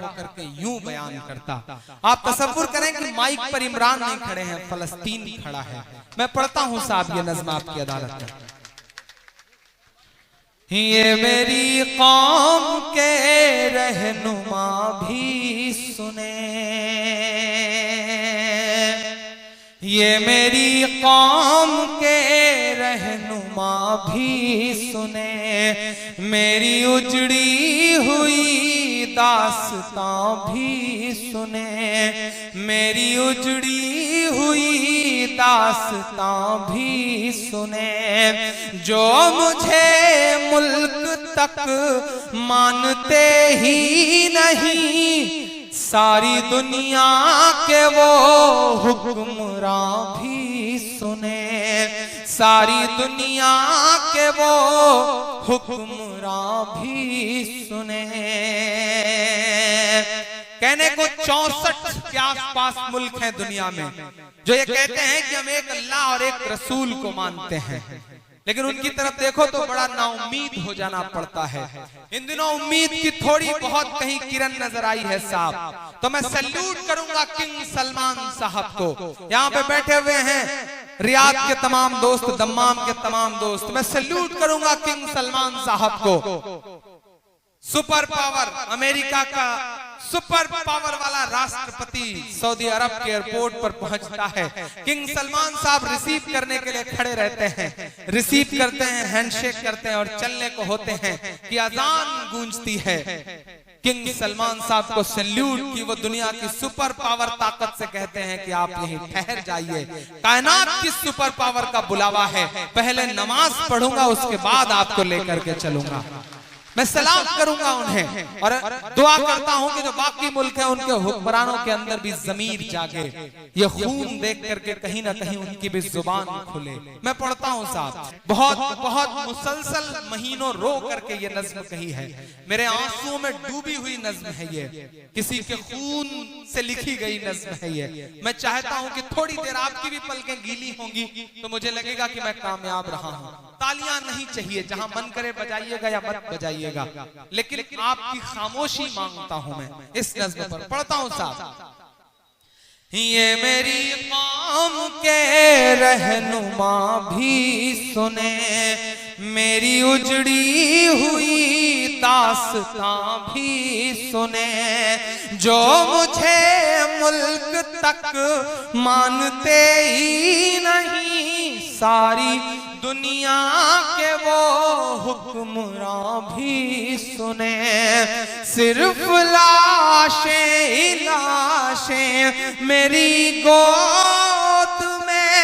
होकर के यूं बयान करता। आप तसव्वुर करें कि माइक पर इमरान नहीं खड़े हैं, फलस्तीन खड़ा है। मैं पढ़ता हूं साहब ये नज़्म आपकी अदालत में। ये मेरी कौम के रहनुमा भी सुने, ये मेरी कौम के रहनुमा भी सुने, मेरी उजड़ी हुई दास्तां भी सुने, मेरी उजड़ी हुई दास्तां भी सुने, जो मुझे मुल्क तक मानते ही नहीं, सारी दुनिया के वो हुक्मरां भी सुने, सारी दुनिया के वो हुक्मरां भी सुने। कहने को 64 के आसपास मुल्क हैं दुनिया में जो ये कहते हैं कि हम एक अल्लाह और एक रसूल को मानते हैं, लेकिन उनकी तरफ देखो तो बड़ा नाउम्मीद हो जाना पड़ता है। इन दिनों उम्मीद की थोड़ी बहुत कहीं किरण नजर आई है साहब, तो मैं सैल्यूट करूंगा किंग सलमान साहब को। यहाँ पे बैठे हुए हैं रियाद के तमाम दोस्त, दम्माम के तमाम दोस्त, मैं सैल्यूट करूंगा किंग सलमान साहब को। सुपर पावर, अमेरिका का सुपर पावर वाला राष्ट्रपति सऊदी अरब के एयरपोर्ट पर पहुंचता है, किंग सलमान साहब रिसीव करने के लिए खड़े रहते हैं, रिसीव करते हैं, हैंडशेक करते हैं और चलने को होते हैं कि अजान गूंजती है। किंग सलमान साहब को सैल्यूट कि वो दुनिया की सुपर पावर ताकत से कहते हैं कि आप यहीं ठहर जाइए, कायनात की सुपर पावर का बुलावा है, पहले नमाज पढ़ूंगा उसके बाद आपको लेकर के चलूंगा। मैं सलाम करूंगा उन्हें और दुआ करता हूं कि जो बाकी मुल्क हैं उनके हुक्मरानों के अंदर भी ज़मीर जागे, ये खून देख करके कहीं ना कहीं उनकी भी जुबान खुले। मैं पढ़ता हूं साहब, बहुत बहुत मुसलसल महीनों रो करके ये नज्म कही है, मेरे आंसुओं में डूबी हुई नज्म है ये, किसी के खून से लिखी गई नज्म है ये। मैं चाहता हूं कि थोड़ी देर आपकी भी पलकें गीली होंगी तो मुझे लगेगा कि मैं कामयाब रहा हूं। तालियां नहीं चाहिए, जहां मन करे बजाइएगा या मत बजाइएगा, लेकिन आपकी खामोशी मांगता हूं मैं इस नज़्म पर। पढ़ता हूं साहब, ये मेरी कौम के रहनुमा भी सुने, मेरी उजड़ी हुई दास्तां भी सुने, जो मुझे मुल्क तक मानते ही नहीं, सारी दुनिया के वो हुक्मरां भी सुने, सिर्फ लाशें लाशें मेरी गोद में,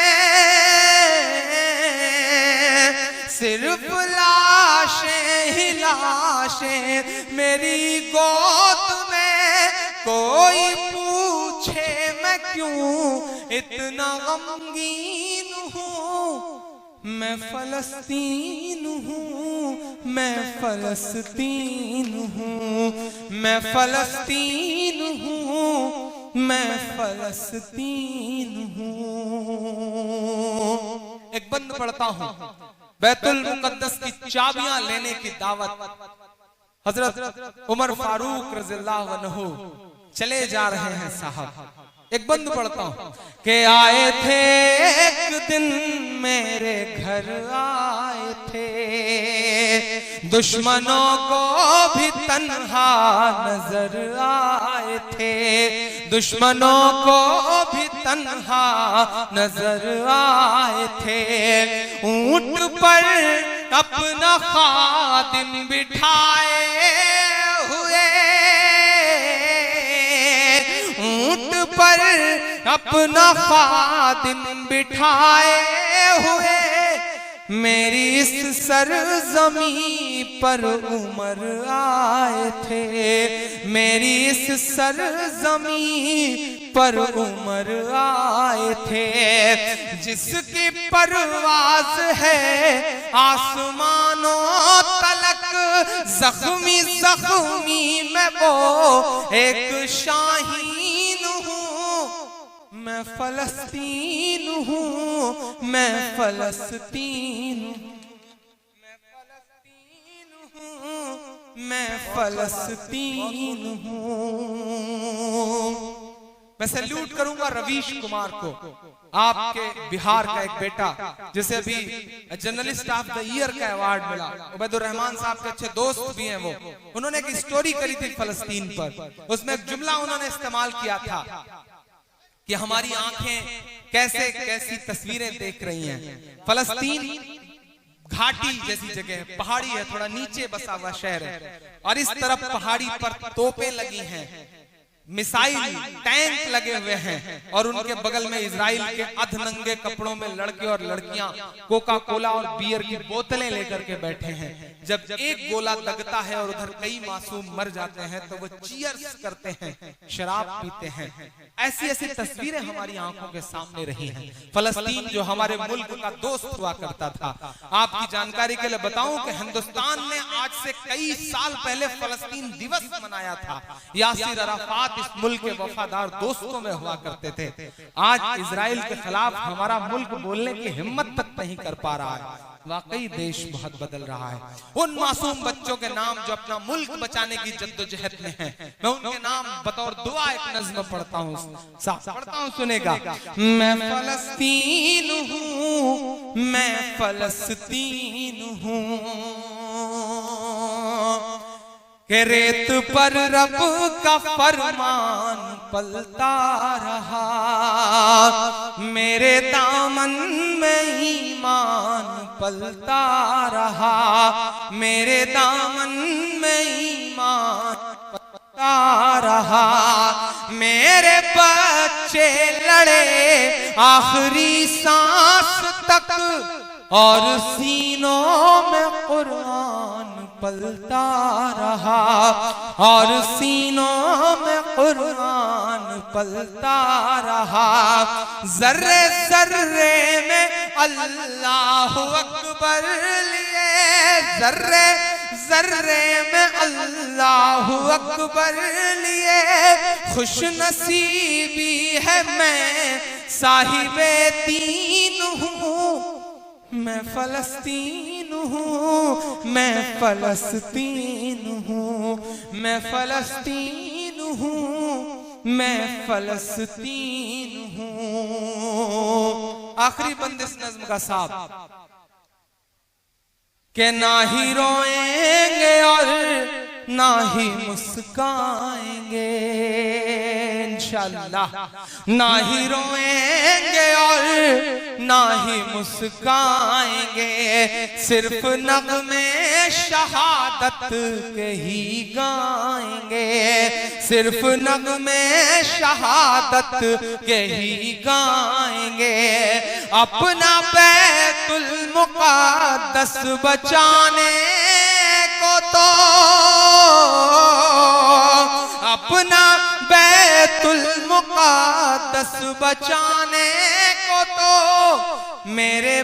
सिर्फ लाशें लाशें मेरी गोद में, कोई पूछे मैं क्यों इतना गमगीन हूँ, मैं फलस्तीन हूँ, मैं फलस्तीन हूँ, मैं फलस्तीन हूँ, मैं फलस्तीन हूँ। एक बंद पढ़ता हूँ, बैतुल मुकद्दस की चाबियां लेने की दावत हजरत उमर फारूक रज़ियल्लाहु अन्हु चले जा रहे हैं साहब। एक बंद पढ़ता हूं कि आए थे एक दिन मेरे घर आए थे, दुश्मनों को भी तन्हा नजर आए थे, दुश्मनों को भी तन्हा नजर आए थे, ऊंट पर अपना खादिम बिठाए हुए, ऊंट पर अपना खादिम बिठाए हुए, मेरी इस सरजमी पर उमर आए थे, मेरी इस सरजमी पर उमर आए थे, जिसकी परवाज है आसमानों तलक, जख्मी जख्मी मैं वो एक शाहीन हूँ, मैं फलस्तीन हूँ, मैं फलस्तीन, मैं फलस्तीन हूँ, मैं फलस्तीन हूँ। मैं सैल्यूट करूंगा रवीश कुमार को, आपके बिहार का एक बेटा जिसे अभी जर्नलिस्ट ऑफ द ईयर का अवार्ड मिला। उबैदुर रहमान साहब के अच्छे दोस्त भी हैं वो। उन्होंने एक स्टोरी करी थी फलस्तीन पर, उसमें एक जुमला उन्होंने इस्तेमाल किया था कि हमारी आंखें कैसे कैसी तस्वीरें देख रही हैं। फलस्तीन घाटी जैसी जगह, पहाड़ी है, थोड़ा नीचे बसा हुआ शहर है, और इस तरफ पहाड़ी पर तोपें लगी हैं, मिसाइल टैंक लगे हुए हैं, और उनके बगल में इजराइल के अधनंगे कपड़ों में लड़के और लड़कियां कोका कोला और बियर की बोतलें लेकर के बैठे हैं। जब एक गोला लगता है और उधर कई मासूम मर जाते हैं तो वो चीयर्स करते हैं, शराब पीते हैं। ऐसी ऐसी तस्वीरें हमारी आंखों के सामने रही हैं। फलस्तीन जो हमारे मुल्क का दोस्त हुआ करता था, आपकी जानकारी के लिए बताऊं कि हिंदुस्तान ने आज से कई साल पहले फलस्तीन दिवस मनाया था। यासिर अराफात इस मुल्क के वफादार दोस्तों में हुआ करते थे। आज इजराइल के खिलाफ हमारा मुल्क बोलने की हिम्मत तक नहीं कर पा रहा है। वाकई देश बहुत बदल रहा है। उन मासूम बच्चों के नाम जो अपना मुल्क बचाने की जद्दोजहद में हैं, मैं उनके नाम बतौर दुआ एक नज़्म पढ़ता हूँ, सुनेगा। मैं फलस्तीन हूँ, मैं फलस्तीन हूँ कि रेत पर रब का फरमान पलता रहा, मेरे दामन में ईमान पलता रहा, मेरे दामन में ईमान पलता रहा। मेरे बच्चे लड़े आखिरी सांस तक और सीनों में कुरान पलता रहा, और सीनों में कुरान पलता रहा। जर्रे जर्रे में अल्लाह अकबर लिए, जर्रे जर्रे में अल्लाह अकबर लिए। खुश नसीबी है मैं साहिबे दीन हूँ, मैं फलस्तीन हूँ, मैं फलस्तीन हूँ, मैं फलस्तीन हूँ, मैं फलस्तीन हूँ। आखिरी बंद इस नज़्म का साथ के ना ही रोएंगे और ना ही मुस्काएंगे इंशाअल्लाह, ना ही रोएंगे और ना ही मुस्काएंगे, सिर्फ नग़्मे शहादत के ही गाएंगे, सिर्फ नग़्मे शहादत के ही गाएंगे। अपना बैतुल मुक़द्दस बचाने को तो, अपना बैतुल मुक़द्दस बचाने को तो मेरे